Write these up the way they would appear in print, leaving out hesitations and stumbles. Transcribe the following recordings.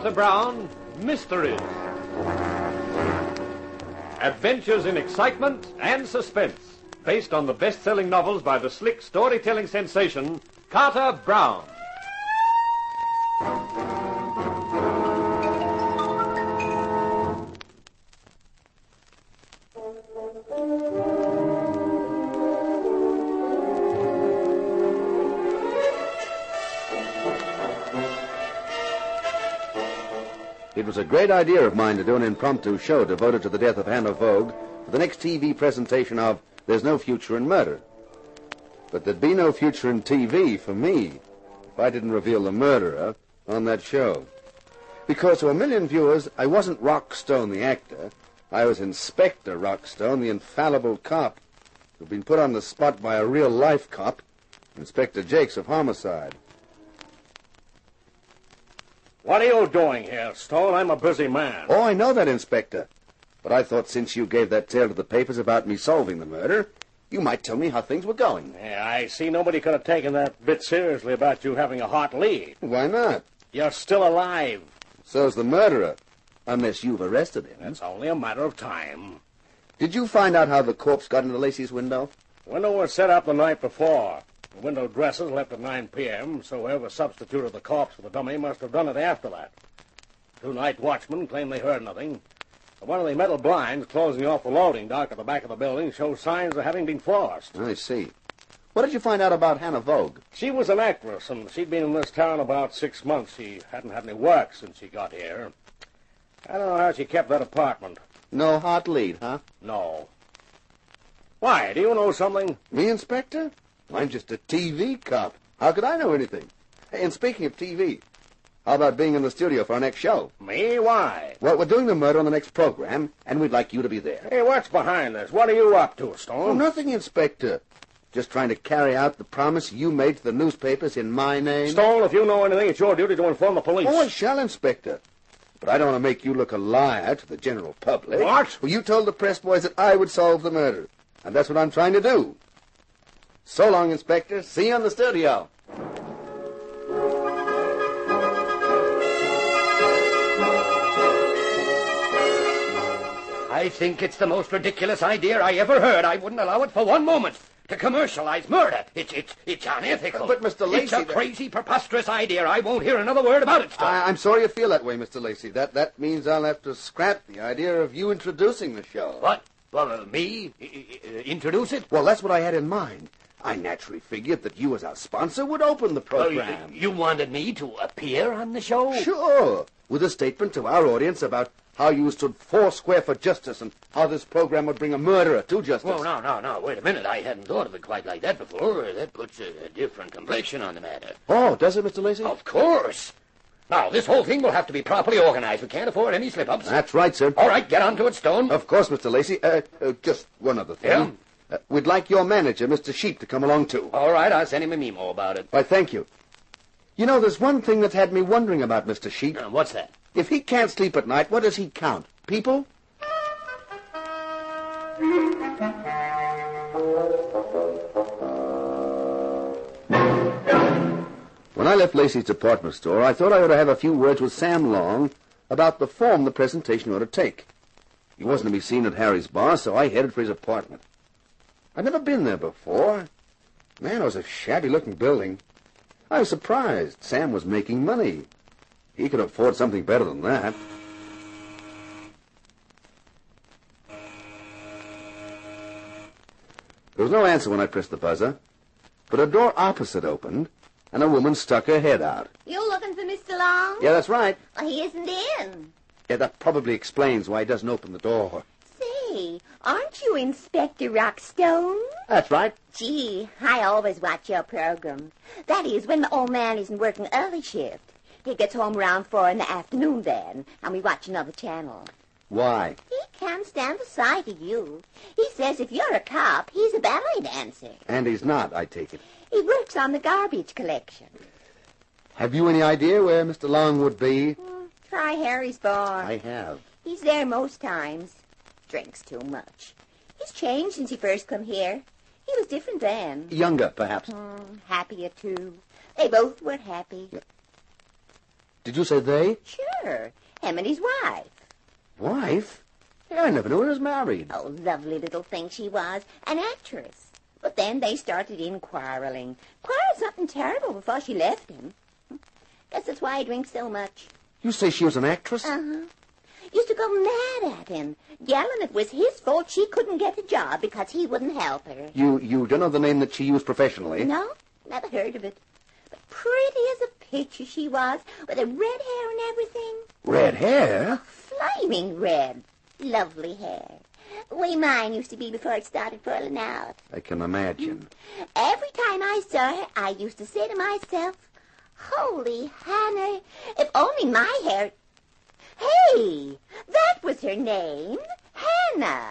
Carter Brown, Mysteries. Adventures in excitement and suspense, based on the best-selling novels by the slick storytelling sensation, Carter Brown. It was a great idea of mine to do an impromptu show devoted to the death of Hannah Vogue for the next TV presentation of There's No Future in Murder. But there'd be no future in TV for me if I didn't reveal the murderer on that show. Because to a million viewers, I wasn't Rockstone the actor. I was Inspector Rockstone, the infallible cop, who'd been put on the spot by a real-life cop, Inspector Jakes of Homicide. What are you doing here, Stone? I'm a busy man. Oh, I know that, Inspector. But I thought since you gave that tale to the papers about me solving the murder, you might tell me how things were going. Yeah, I see nobody could have taken that bit seriously about you having a hot lead. Why not? You're still alive. So's the murderer, unless you've arrested him. It's only a matter of time. Did you find out how the corpse got into Lacey's window? The window was set up the night before. The window dressers left at 9 p.m., so whoever substituted the corpse for the dummy must have done it after that. 2 night watchmen claim they heard nothing. But one of the metal blinds closing off the loading dock at the back of the building shows signs of having been forced. I see. What did you find out about Hannah Vogue? She was an actress, and she'd been in this town about 6 months. She hadn't had any work since she got here. I don't know how she kept that apartment. No hot lead, huh? No. Why, do you know something? Me, Inspector? I'm just a TV cop. How could I know anything? Hey, and speaking of TV, how about being in the studio for our next show? Me? Why? Well, we're doing the murder on the next program, and we'd like you to be there. Hey, what's behind this? What are you up to, Stone? Oh, nothing, Inspector. Just trying to carry out the promise you made to the newspapers in my name. Stone, if you know anything, it's your duty to inform the police. Oh, I shall, Inspector. But I don't want to make you look a liar to the general public. What? Well, you told the press boys that I would solve the murder, and that's what I'm trying to do. So long, Inspector. See you in the studio. I think it's the most ridiculous idea I ever heard. I wouldn't allow it for one moment. To commercialize murder. It's unethical. But, Mr. Lacey... It's a crazy, preposterous idea. I won't hear another word about it, Stone. I'm sorry you feel that way, Mr. Lacey. That means I'll have to scrap the idea of you introducing the show. What? Well, me? Introduce it? Well, that's what I had in mind. I naturally figured that you, as our sponsor, would open the program. You wanted me to appear on the show? Sure. With a statement to our audience about how you stood foursquare for justice and how this program would bring a murderer to justice. Oh, no. Wait a minute. I hadn't thought of it quite like that before. That puts a different complexion on the matter. Oh, does it, Mr. Lacey? Of course. Now, this whole thing will have to be properly organized. We can't afford any slip-ups. That's right, sir. All right, get on to it, Stone. Of course, Mr. Lacey. Just one other thing. Yeah? We'd like your manager, Mr. Sheep, to come along, too. All right, I'll send him a memo about it. Why, thank you. You know, there's one thing that's had me wondering about Mr. Sheep. What's that? If he can't sleep at night, what does he count? People? When I left Lacey's department store, I thought I ought to have a few words with Sam Long about the form the presentation ought to take. He wasn't to be seen at Harry's bar, so I headed for his apartment. I'd never been there before. Man, it was a shabby-looking building. I was surprised. Sam was making money. He could afford something better than that. There was no answer when I pressed the buzzer, but a door opposite opened, and a woman stuck her head out. You looking for Mr. Long? Yeah, that's right. Well, he isn't in. Yeah, that probably explains why he doesn't open the door. Say, aren't you Inspector Rockstone? That's right. Gee, I always watch your program. That is, when the old man isn't working early shift. He gets home around 4 in the afternoon then, and we watch another channel. Why? He can't stand the sight of you. He says if you're a cop, he's a ballet dancer. And he's not, I take it. He works on the garbage collection. Have you any idea where Mr. Long would be? Try Harry's bar. I have. He's there most times. Drinks too much. He's changed since he first come here. He was different then. Younger, perhaps. Happier, too. They both were happy. Yeah. Did you say they? Sure. Him and his wife. Wife? Yeah, I never knew he was married. Oh, lovely little thing she was. An actress. But then they started in quarreling. Quarreled something terrible before she left him. Guess that's why he drinks so much. You say she was an actress? Uh-huh. Used to go mad at him, yelling it was his fault she couldn't get a job because he wouldn't help her. You don't know the name that she used professionally? No, never heard of it. But pretty as a picture she was, with her red hair and everything. Red hair? Flaming red. Lovely hair. The way mine used to be before it started falling out. I can imagine. Every time I saw her, I used to say to myself, Holy Hannah, if only my hair... Hey, that was her name, Hannah.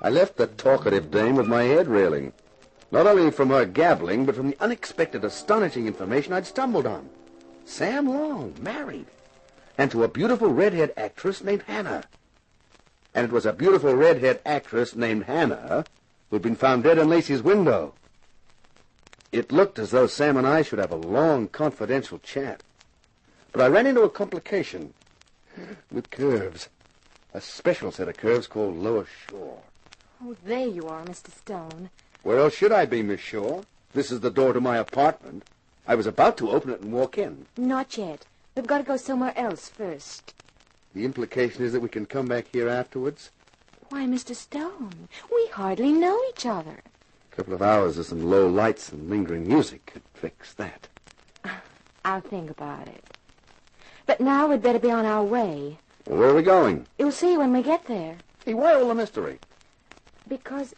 I left the talkative dame with my head reeling. Not only from her gabbling, but from the unexpected, astonishing information I'd stumbled on. Sam Long, married. And to a beautiful redhead actress named Hannah. And it was a beautiful redhead actress named Hannah who'd been found dead in Lacey's window. It looked as though Sam and I should have a long, confidential chat. But I ran into a complication. With curves. A special set of curves called Lower Shore. Oh, there you are, Mr. Stone. Where else should I be, Miss Shaw? This is the door to my apartment. I was about to open it and walk in. Not yet. We've got to go somewhere else first. The implication is that we can come back here afterwards? Why, Mr. Stone, we hardly know each other. A couple of hours of some low lights and lingering music could fix that. I'll think about it. But now we'd better be on our way. Well, where are we going? You'll see when we get there. Hey, why all the mystery? Because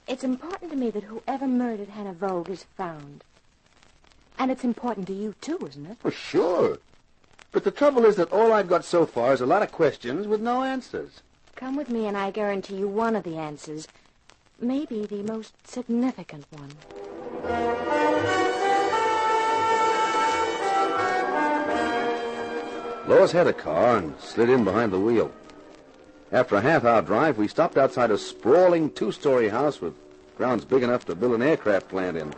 it's important to me that whoever murdered Hannah Vogue is found. And it's important to you, too, isn't it? Well, sure. But the trouble is that all I've got so far is a lot of questions with no answers. Come with me and I guarantee you one of the answers. Maybe the most significant one. Lois had a car and slid in behind the wheel. After a half-hour drive, we stopped outside a sprawling two-story house with grounds big enough to build an aircraft plant in.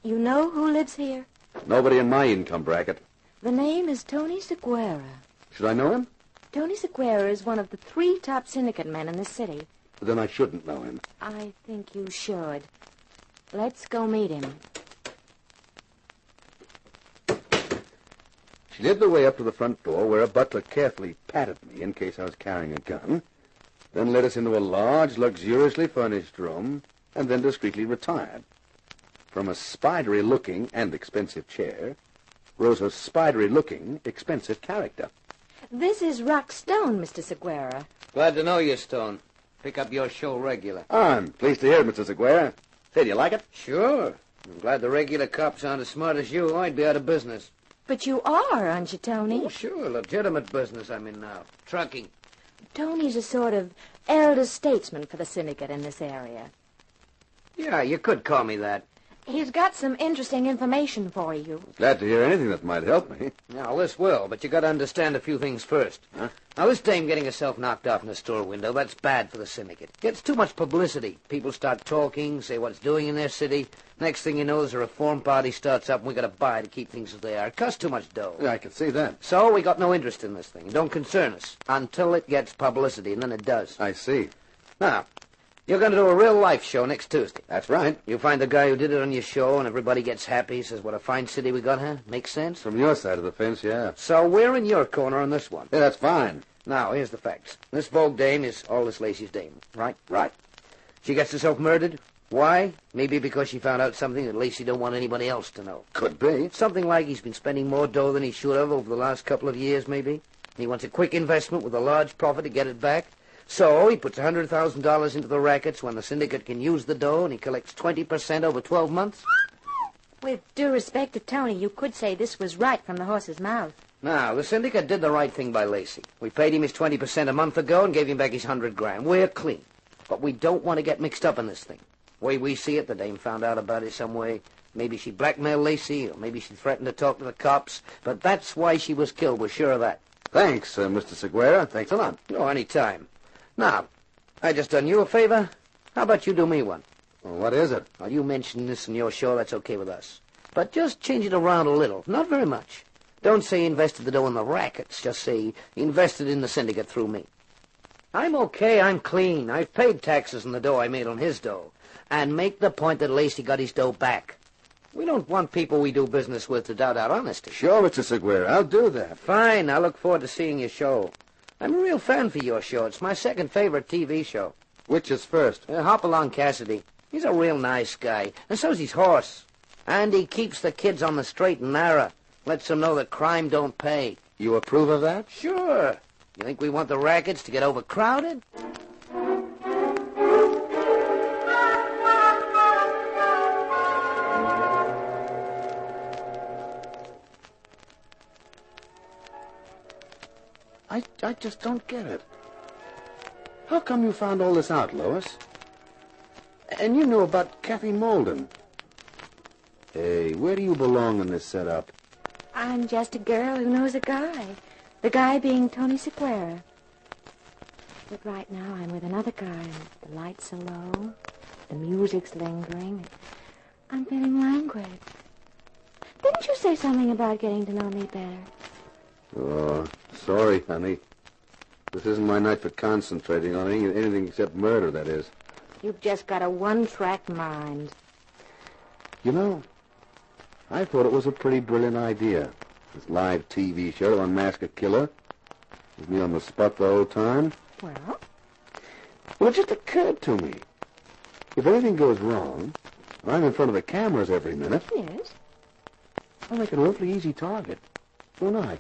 You know who lives here? Nobody in my income bracket. The name is Tony Seguera. Should I know him? Tony Seguera is one of the 3 top syndicate men in the city. Then I shouldn't know him. I think you should. Let's go meet him. She led the way up to the front door, where a butler carefully patted me in case I was carrying a gun, then led us into a large, luxuriously furnished room, and then discreetly retired. From a spidery-looking and expensive chair rose a spidery-looking, expensive character. This is Rock Stone, Mr. Seguera. Glad to know you, Stone. Pick up your show regular. I'm pleased to hear it, Mr. Seguera. Say, do you like it? Sure. I'm glad the regular cops aren't as smart as you. I'd be out of business. But you are, aren't you, Tony? Oh, sure. Legitimate business I'm in now. Trucking. Tony's a sort of elder statesman for the syndicate in this area. Yeah, you could call me that. He's got some interesting information for you. Glad to hear anything that might help me. Now, this will, but you got to understand a few things first. Huh? Now, this dame getting herself knocked off in a store window, that's bad for the syndicate. Gets too much publicity. People start talking, say what it's doing in their city. Next thing you know, there's a reform party starts up, and we got to buy to keep things as they are. It costs too much dough. Yeah, I can see that. So we got no interest in this thing. It don't concern us until it gets publicity, and then it does. I see. Now, you're going to do a real-life show next Tuesday. That's right. You find the guy who did it on your show, and everybody gets happy, says what a fine city we got, huh? Makes sense? From your side of the fence, yeah. So we're in your corner on this one. Yeah, that's fine. Now, here's the facts. This Vogue dame is Aldous Lacey's dame, right? Right. She gets herself murdered. Why? Maybe because she found out something that Lacey don't want anybody else to know. Could be. Something like he's been spending more dough than he should have over the last couple of years, maybe. And he wants a quick investment with a large profit to get it back. So he puts $100,000 into the rackets when the syndicate can use the dough, and he collects 20% over 12 months. With due respect to Tony, you could say this was right from the horse's mouth. Now, the syndicate did the right thing by Lacey. We paid him his 20% a month ago and gave him back his $100,000. We're clean. But we don't want to get mixed up in this thing. The way we see it, the dame found out about it some way. Maybe she blackmailed Lacey, or maybe she threatened to talk to the cops. But that's why she was killed. We're sure of that. Thanks, Mr. Seguera. Thanks a lot. Oh, any time. Now, I just done you a favor. How about you do me one? Well, what is it? Well, you mention this in your show, that's okay with us. But just change it around a little, not very much. Don't say he invested the dough in the rackets. Just say he invested in the syndicate through me. I'm okay, I'm clean. I've paid taxes on the dough I made on his dough. And make the point that Lacey got his dough back. We don't want people we do business with to doubt our honesty. Sure, Mr. Seguera, I'll do that. Fine, I look forward to seeing your show. I'm a real fan for your show. It's my second favorite TV show. Which is first? Hop along, Cassidy. He's a real nice guy, and so's his horse. And he keeps the kids on the straight and narrow. Lets them know that crime don't pay. You approve of that? Sure. You think we want the rackets to get overcrowded? I just don't get it. How come you found all this out, Lois? And you knew about Kathy Molden. Hey, where do you belong in this setup? I'm just a girl who knows a guy. The guy being Tony Seguera. But right now I'm with another guy, and the lights are low, the music's lingering. I'm feeling languid. Didn't you say something about getting to know me better? Oh, sorry, honey. This isn't my night for concentrating on anything except murder, that is. You've just got a one-track mind. You know, I thought it was a pretty brilliant idea. This live TV show to unmask a killer. With me on the spot the whole time. Well? Well, it just occurred to me. If anything goes wrong, I'm in front of the cameras every minute. Yes. I'll make a lovely easy target, won't I?